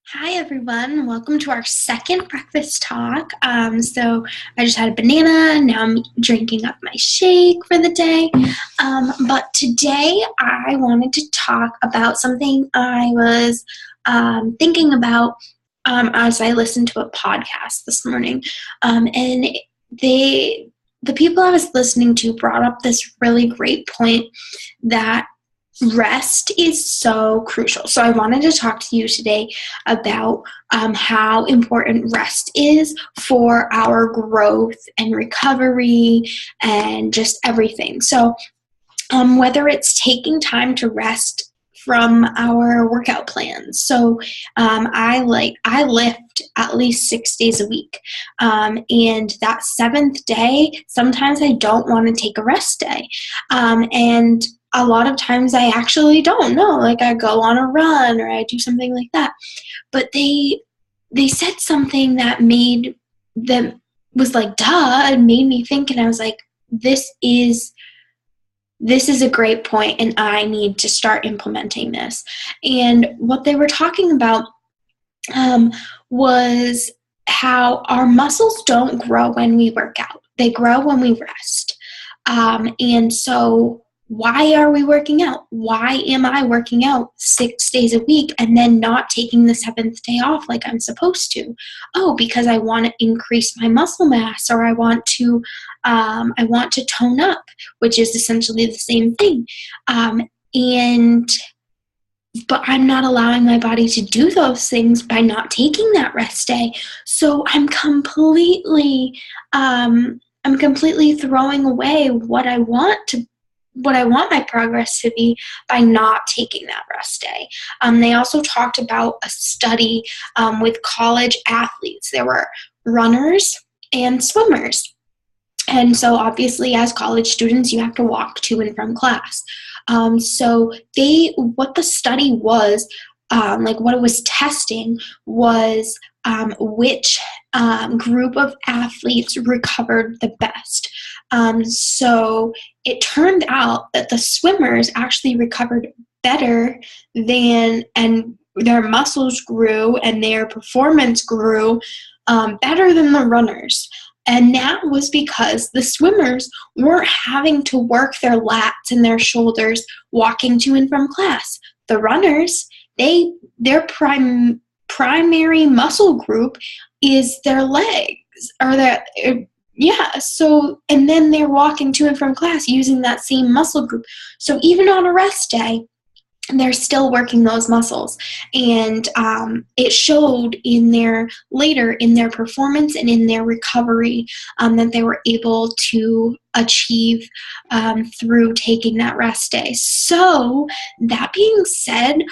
Hi everyone, welcome to our second breakfast talk. So I just had a banana, now I'm drinking up my shake for the day. But today I wanted to talk about something I was thinking about as I listened to a podcast this morning. And the people I was listening to brought up this really great point that rest is so crucial. So I wanted to talk to you today about how important rest is for our growth and recovery and just everything. So whether it's taking time to rest from our workout plans. So I lift at least 6 days a week, and that seventh day, sometimes I don't want to take a rest day, and a lot of times I actually don't know. Like I go on a run or I do something like that. But they said something that was like duh, and made me think, and I was like, this is a great point and I need to start implementing this. And what they were talking about was how our muscles don't grow when we work out. They grow when we rest. And so why are we working out? Why am I working out 6 days a week and then not taking the seventh day off like I'm supposed to? Oh, because I want to increase my muscle mass, or I want to tone up, which is essentially the same thing. But I'm not allowing my body to do those things by not taking that rest day. So I'm completely throwing away what I want my progress to be by not taking that rest day. They also talked about a study with college athletes. There were runners and swimmers. And so obviously as college students, you have to walk to and from class. What the study was, what it was testing was which group of athletes recovered the best. So it turned out that the swimmers actually recovered better and their muscles grew and their performance grew better than the runners. And that was because the swimmers weren't having to work their lats and their shoulders walking to and from class. The runners, their primary muscle group is their legs, and then they're walking to and from class using that same muscle group. So even on a rest day, they're still working those muscles, and it showed in their performance and in their recovery that they were able to achieve through taking that rest day. So that being said,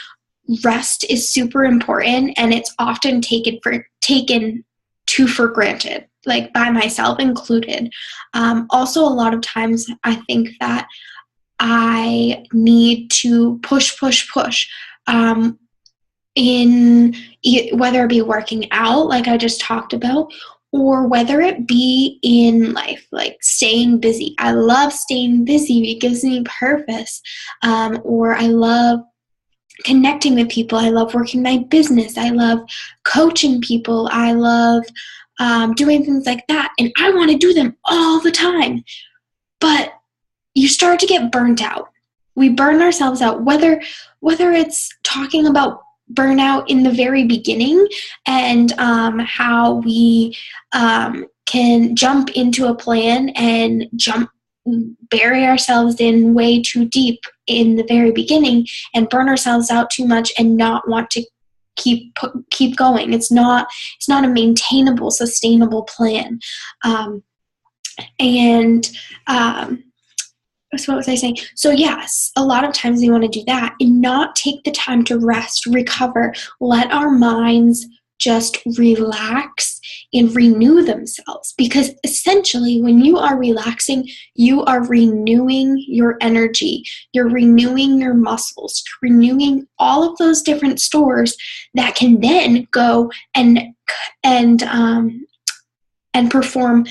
rest is super important, and it's often taken for granted, like by myself included. Also, a lot of times I think that I need to push, in whether it be working out, like I just talked about, or whether it be in life, like staying busy. I love staying busy. It gives me purpose. Or I love connecting with people. I love working my business. I love coaching people. I love doing things like that. And I want to do them all the time. But you start to get burnt out. We burn ourselves out, whether it's talking about burnout in the very beginning and how we can jump into a plan and bury ourselves in way too deep in the very beginning and burn ourselves out too much and not want to keep going. It's not a maintainable, sustainable plan. So what was I saying? So yes, a lot of times we want to do that and not take the time to rest, recover, let our minds just relax and renew themselves. Because essentially when you are relaxing, you are renewing your energy, you're renewing your muscles, renewing all of those different stores that can then go and perform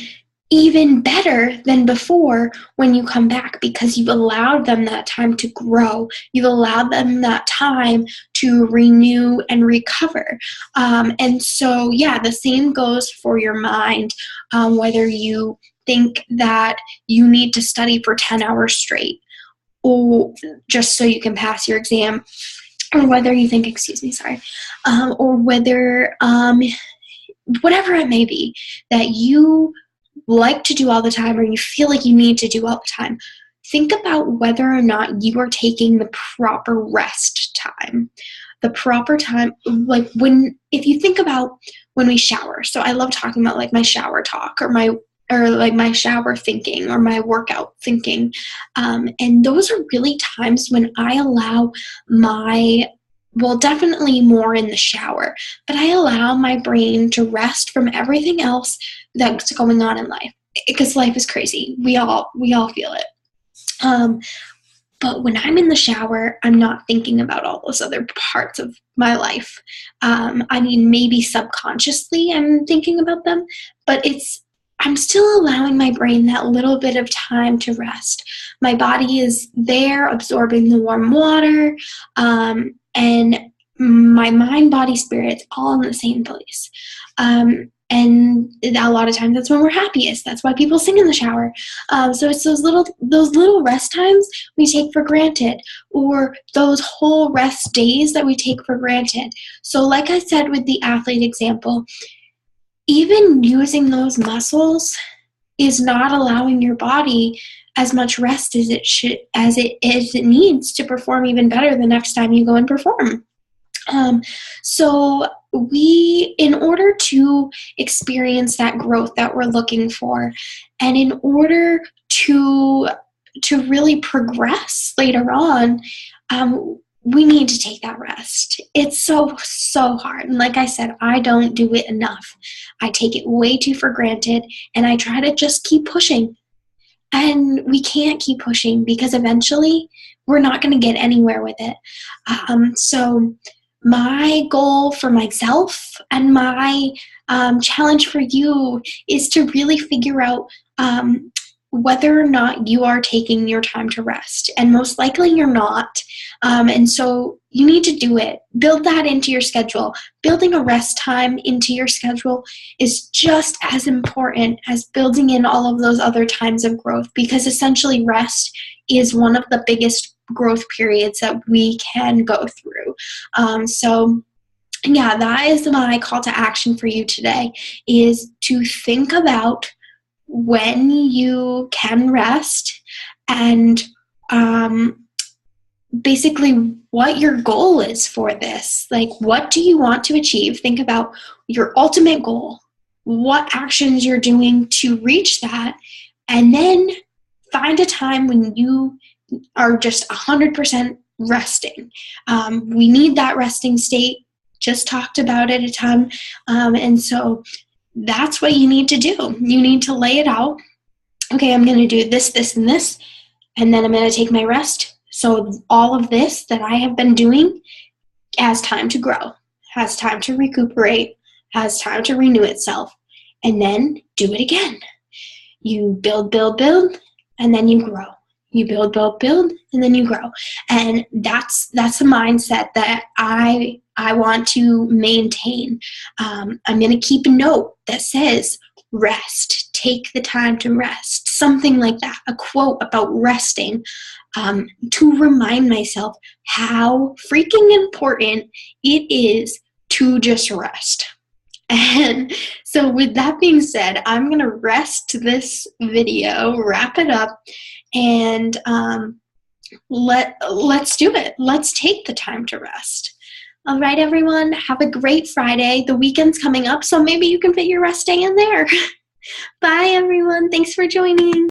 even better than before when you come back, because you've allowed them that time to grow. You've allowed them that time to renew and recover. And so, yeah, the same goes for your mind, whether you think that you need to study for 10 hours straight or just so you can pass your exam, or whether you think, or whether, whatever it may be that you like to do all the time or you feel like you need to do all the time, think about whether or not you are taking the proper rest time. The proper time, like if you think about when we shower. So I love talking about like my shower talk, or like my shower thinking, or my workout thinking. And those are really times when I allow definitely more in the shower, but I allow my brain to rest from everything else that's going on in life, because life is crazy. We all feel it. But when I'm in the shower, I'm not thinking about all those other parts of my life. Maybe subconsciously I'm thinking about them, but I'm still allowing my brain that little bit of time to rest. My body is there absorbing the warm water, and my mind, body, spirit's all in the same place. And a lot of times that's when we're happiest. That's why people sing in the shower. So it's those little rest times we take for granted, or those whole rest days that we take for granted. So like I said with the athlete example, even using those muscles is not allowing your body as much rest as it needs to perform even better the next time you go and perform. So in order to experience that growth that we're looking for, and in order to really progress later on, we need to take that rest. It's so hard. And like I said, I don't do it enough. I take it way too for granted, and I try to just keep pushing. And we can't keep pushing, because eventually we're not going to get anywhere with it. So my goal for myself and my challenge for you is to really figure out whether or not you are taking your time to rest. And most likely you're not. And so you need to do it. Build that into your schedule. Building a rest time into your schedule is just as important as building in all of those other times of growth, because essentially rest is one of the biggest growth periods that we can go through. So yeah, that is my call to action for you today, is to think about when you can rest, and basically what your goal is for this. Like, what do you want to achieve? Think about your ultimate goal, what actions you're doing to reach that, and then find a time when you are just 100% resting. We need that resting state. Just talked about it a ton. And so that's what you need to do. You need to lay it out. Okay, I'm going to do this, this, and this, and then I'm going to take my rest. So all of this that I have been doing has time to grow, has time to recuperate, has time to renew itself, and then do it again. You build, and then you grow. You build, and then you grow. And that's the mindset that I want to maintain. I'm going to keep a note that says, rest, take the time to rest, something like that, a quote about resting, to remind myself how freaking important it is to just rest. And so with that being said, I'm going to rest this video, wrap it up, and let's do it. Let's take the time to rest. All right, everyone, have a great Friday. The weekend's coming up, so maybe you can fit your rest day in there. Bye, everyone. Thanks for joining.